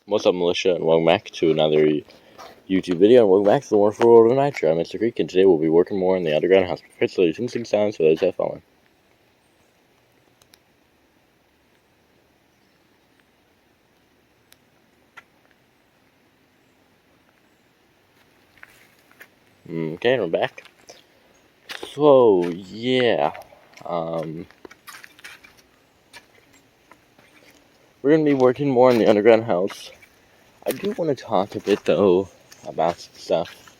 What's up, militia, and welcome back to another YouTube video, and welcome back to the wonderful world of Nitro. I'm Mr.Creekyt, and today we'll be working more in the underground house. Particularly using sounds for those that follow. Okay, and we're back. So, yeah. We're going to be working more in the underground house. I do want to talk a bit, though, about some stuff.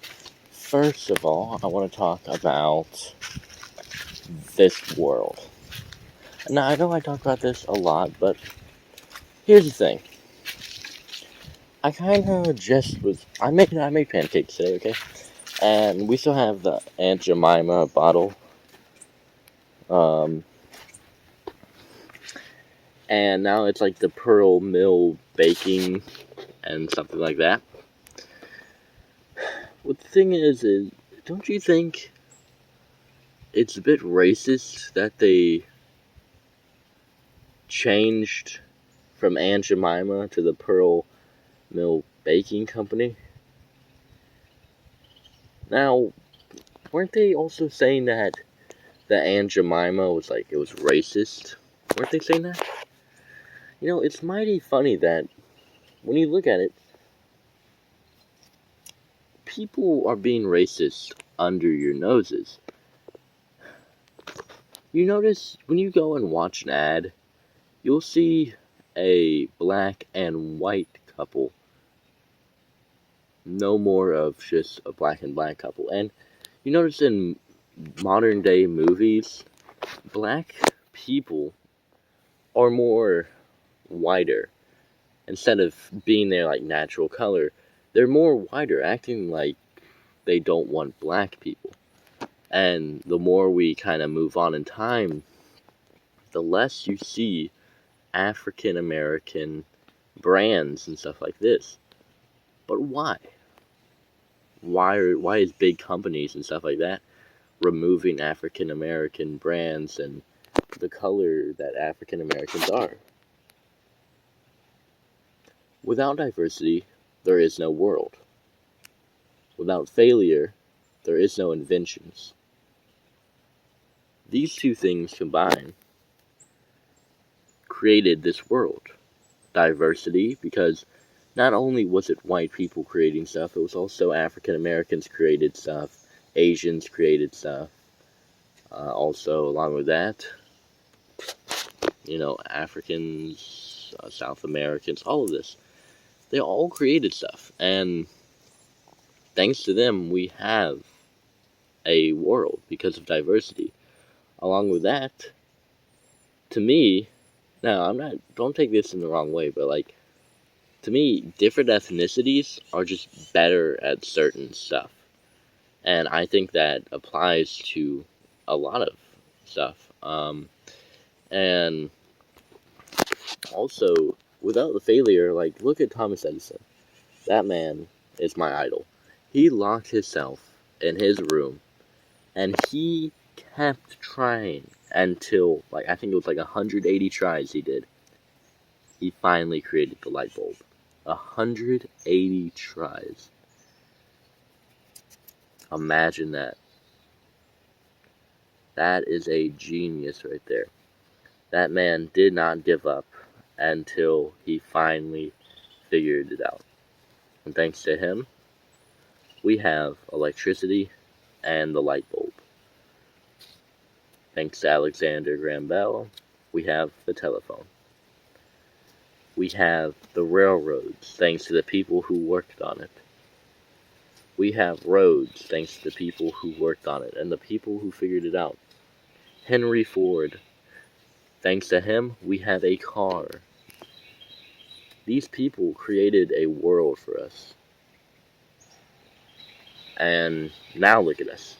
First of all, I want to talk about this world. Now, I know I talk about this a lot, but here's the thing. I kind of just was. I made pancakes today, okay? And we still have the Aunt Jemima bottle. And now it's like the Pearl Mill baking and something like that. What the thing is, don't you think it's a bit racist that they changed from Aunt Jemima to the Pearl Mill Baking Company? Now, weren't they also saying that the Aunt Jemima was like, it was racist? Weren't they saying that? You know, it's mighty funny that when you look at it, people are being racist under your noses. You notice when you go and watch an ad, you'll see a black and white couple. No more of just a black and black couple. And you notice in modern day movies, black people are more whiter. Instead of being their like natural color, they're more whiter, acting like they don't want black people. And the more we kind of move on in time, the less you see African American brands and stuff like this. But why? Why is big companies and stuff like that removing African American brands and the color that African Americans are? Without diversity, there is no world. Without failure, there is no inventions. These two things combined created this world. Diversity, because not only was it white people creating stuff, it was also African Americans created stuff, Asians created stuff. Also, along with that, Africans, South Americans, all of this. They all created stuff, and thanks to them, we have a world because of diversity. Along with that, to me, now don't take this in the wrong way, but like, to me, different ethnicities are just better at certain stuff. And I think that applies to a lot of stuff. And also, without the failure, like, look at Thomas Edison. That man is my idol. He locked himself in his room, and he kept trying until, like, I think it was like 180 tries he did. He finally created the light bulb. 180 tries. Imagine that. That is a genius right there. That man did not give up until he finally figured it out. And thanks to him, we have electricity and the light bulb. Thanks to Alexander Graham Bell, we have the telephone. We have the railroads, thanks to the people who worked on it. We have roads, thanks to the people who worked on it, and the people who figured it out. Henry Ford, thanks to him, we have a car. These people created a world for us. And now look at us.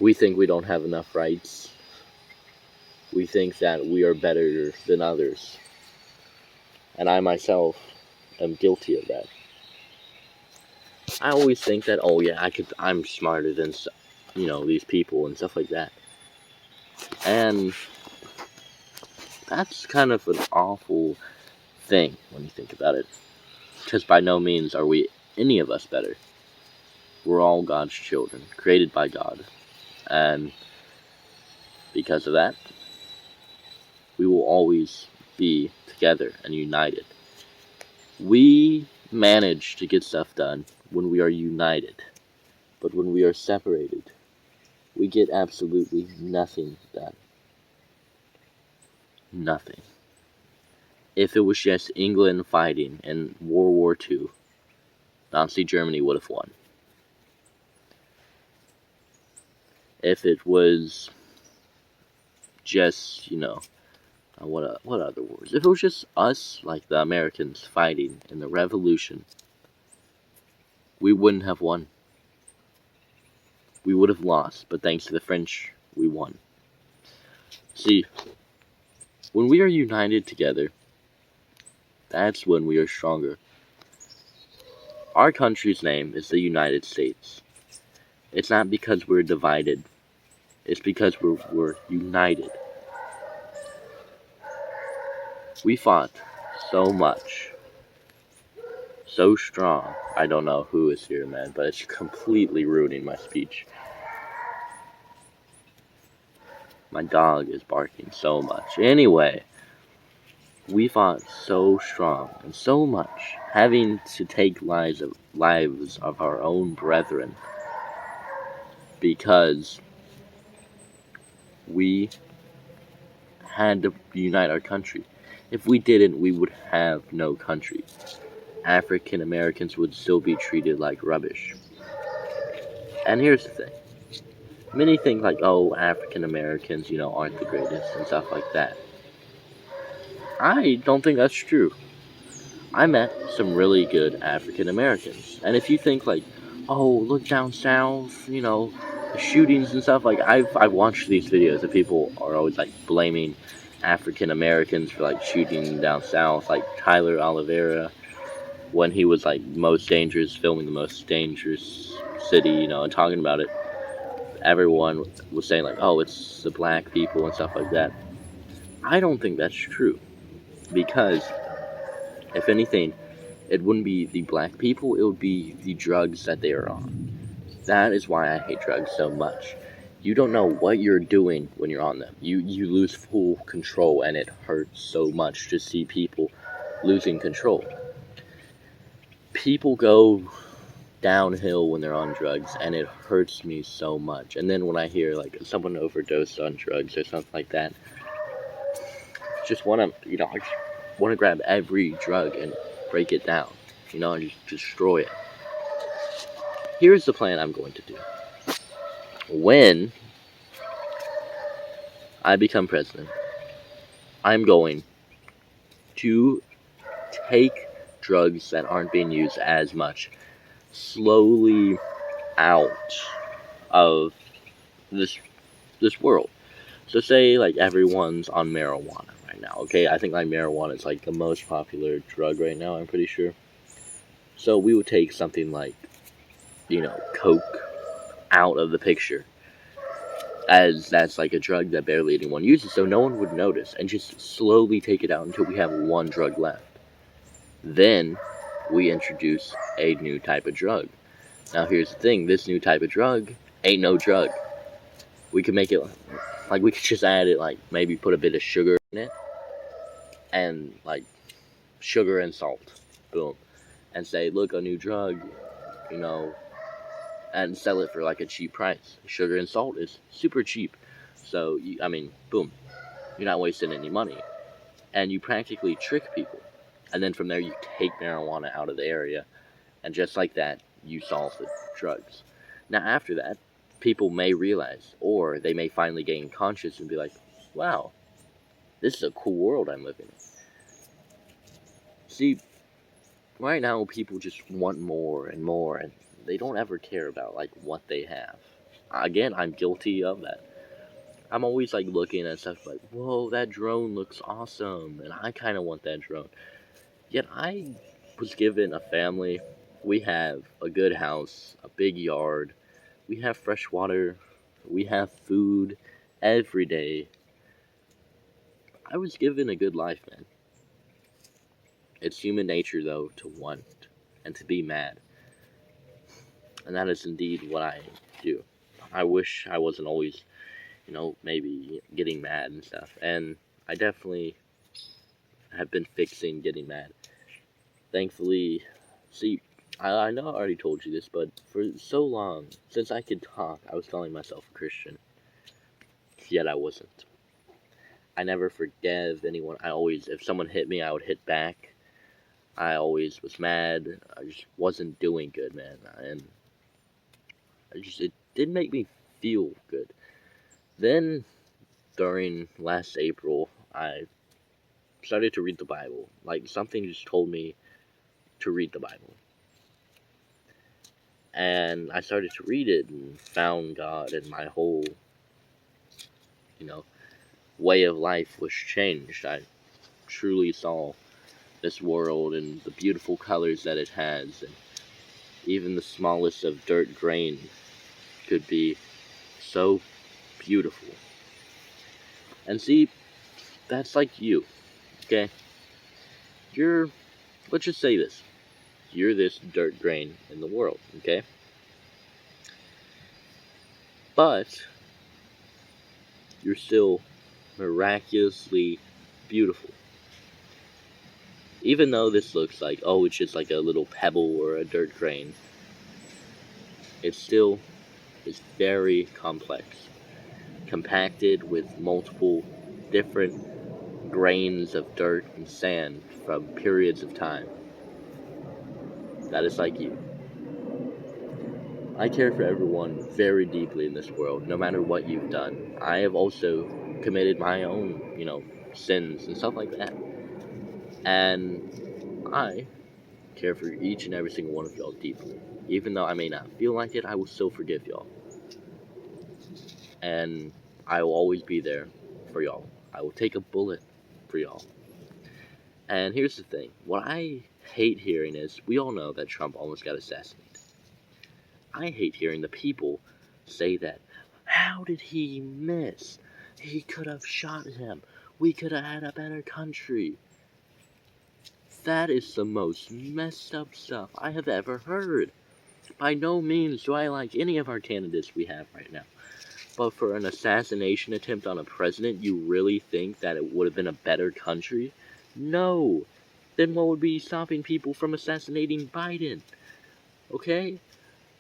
We think we don't have enough rights. We think that we are better than others. And I myself am guilty of that. I always think that, oh yeah, I'm smarter than, these people and stuff like that. And that's kind of an awful thing when you think about it. Because by no means are we any of us better. We're all God's children, created by God. And because of that, we will always be together and united. We manage to get stuff done when we are united. But when we are separated, we get absolutely nothing done. Nothing. If it was just England fighting in World War II, Nazi Germany would have won. If it was just, what other wars? If it was just us, like the Americans, fighting in the Revolution, we wouldn't have won. We would have lost, but thanks to the French, we won. See, when we are united together, that's when we are stronger. Our country's name is the United States. It's not because we're divided. It's because we're united. We fought so much. So strong. I don't know who is here, man, but it's completely ruining my speech. My dog is barking so much. Anyway, we fought so strong and so much, having to take lives of our own brethren, because we had to unite our country. If we didn't, we would have no country. African Americans would still be treated like rubbish. And here's the thing. Many think like, oh, African Americans, aren't the greatest and stuff like that. I don't think that's true. I met some really good African Americans. And if you think like, oh, look down south, the shootings and stuff, like I've watched these videos of people are always like blaming African Americans for like shooting down south, like Tyler Oliveira, when he was like most dangerous, filming the most dangerous city, and talking about it. Everyone was saying like, oh, it's the black people and stuff like that. I don't think that's true, because if anything, it wouldn't be the black people, it would be the drugs that they are on. That is why I hate drugs so much. You don't know what you're doing when you're on them. You lose full control, and it hurts so much to see people losing control. People go downhill when they're on drugs, and it hurts me so much. And then when I hear like someone overdosed on drugs or something like that, I just want to grab every drug and break it down, and just destroy it. Here's the plan I'm going to do. When I become president, I'm going to take drugs that aren't being used as much slowly out of this world. So say like everyone's on marijuana right now, okay? I think like marijuana is like the most popular drug right now, I'm pretty sure. So we would take something like, coke out of the picture, as that's like a drug that barely anyone uses, so no one would notice, and just slowly take it out until we have one drug left. Then we introduce a new type of drug. Now here's the thing, this new type of drug ain't no drug. We could make it, like we could just add it, like maybe put a bit of sugar in it, and like sugar and salt, boom, and say, look, a new drug, and sell it for like a cheap price. Sugar and salt is super cheap, so boom, you're not wasting any money, and you practically trick people. And then from there you take marijuana out of the area, and just like that, you solve the drugs. Now after that, people may realize, or they may finally gain conscience and be like, wow, this is a cool world I'm living in. See, right now people just want more and more, and they don't ever care about like what they have. Again, I'm guilty of that. I'm always like looking at stuff like, whoa, that drone looks awesome, and I kind of want that drone. Yet I was given a family. We have a good house, a big yard, we have fresh water, we have food every day. I was given a good life, man. It's human nature, though, to want and to be mad. And that is indeed what I do. I wish I wasn't always, maybe getting mad and stuff. And I definitely have been fixing getting mad. Thankfully, see, I know I already told you this, but for so long, since I could talk, I was calling myself a Christian. Yet I wasn't. I never forgave anyone. If someone hit me, I would hit back. I always was mad. I just wasn't doing good, man. And it didn't make me feel good. Then, during last April, I started to read the Bible. Like, something just told me to read the Bible. And I started to read it and found God, and my whole, way of life was changed. I truly saw this world and the beautiful colors that it has, and even the smallest of dirt grain could be so beautiful. And see, that's like you, okay? Let's just say this. You're this dirt grain in the world, okay? But you're still miraculously beautiful. Even though this looks like, it's just like a little pebble or a dirt grain, it still is very complex, compacted with multiple different grains of dirt and sand from periods of time. That is like you. I care for everyone very deeply in this world, no matter what you've done. I have also committed my own, sins and stuff like that. And I care for each and every single one of y'all deeply. Even though I may not feel like it, I will still forgive y'all. And I will always be there for y'all. I will take a bullet for y'all. And here's the thing. What I hate hearing is, we all know that Trump almost got assassinated. I hate hearing the people say that. How did he miss? He could have shot him. We could have had a better country. That is the most messed up stuff I have ever heard. By no means do I like any of our candidates we have right now. But for an assassination attempt on a president, you really think that it would have been a better country? No. Then what would be stopping people from assassinating Biden? Okay?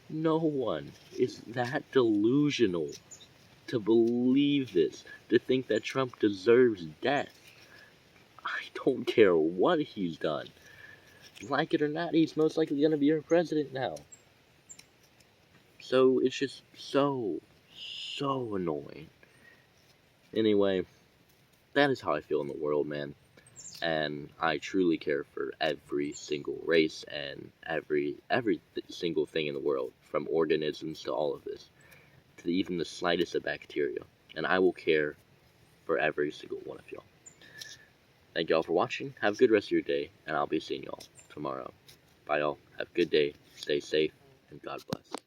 No one is that delusional to believe this, to think that Trump deserves death. I don't care what he's done. Like it or not, he's most likely going to be our president now. So it's just so annoying. Anyway, that is how I feel in the world, man. And I truly care for every single race and every single thing in the world, from organisms to all of this, to even the slightest of bacteria. And I will care for every single one of y'all. Thank y'all for watching. Have a good rest of your day, and I'll be seeing y'all tomorrow. Bye, y'all. Have a good day. Stay safe, and God bless.